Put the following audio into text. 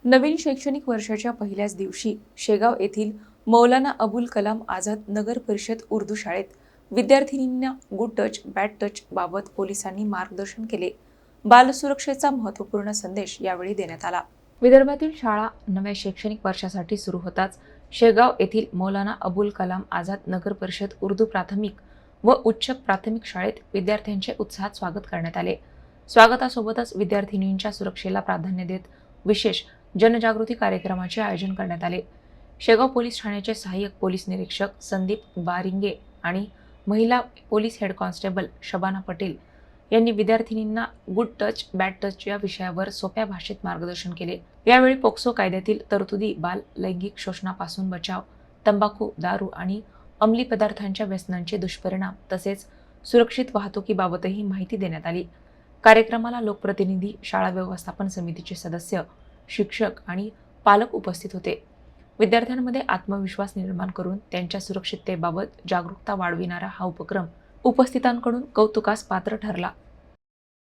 नवीन शैक्षणिक वर्षाच्या पहिल्याच दिवशी शेगाव येथील मौलाना अबुल कलाम आझाद नगर परिषद उर्दू शाळेत विद्यार्थिनींना गुड टच बॅड टच बाबत पोलिसांनी मार्गदर्शन केले. बालसुरक्षेचा महत्त्वपूर्ण संदेश यावेळी देण्यात आला. विदर्भातील शाळा नव्या शैक्षणिक वर्षासाठी सुरू होताच शेगाव येथील मौलाना अबुल कलाम आझाद नगर परिषद उर्दू प्राथमिक व उच्च प्राथमिक शाळेत विद्यार्थ्यांचे उत्साहात स्वागत करण्यात आले. स्वागतासोबतच विद्यार्थिनींच्या सुरक्षेला प्राधान्य देत विशेष जनजागृती कार्यक्रमाचे आयोजन करण्यात आले. शेगाव पोलीस ठाण्याचे सहाय्यक पोलीस निरीक्षक संदीप बारिंगे आणि महिला police head constable Shabana Patel यांनी विद्यार्थिनींना गुड टच बॅड टच या विषयावर सोप्या भाषेत मार्गदर्शन केले. यावेळी पोक्सो कायद्यातील तरतुदी, बाल लैंगिक शोषणापासून बचाव, तंबाखू, दारू आणि अंमली पदार्थांच्या व्यसनांचे दुष्परिणाम तसेच सुरक्षित वाहतुकीबाबतही माहिती देण्यात आली. कार्यक्रमाला लोकप्रतिनिधी, शाळा व्यवस्थापन समितीचे सदस्य, शिक्षक आणि पालक उपस्थित होते. विद्यार्थ्यांमध्ये आत्मविश्वास निर्माण करून त्यांच्या सुरक्षिततेबाबत जागरूकता वाढविणारा हा उपक्रम उपस्थितांकडून कौतुकास पात्र ठरला.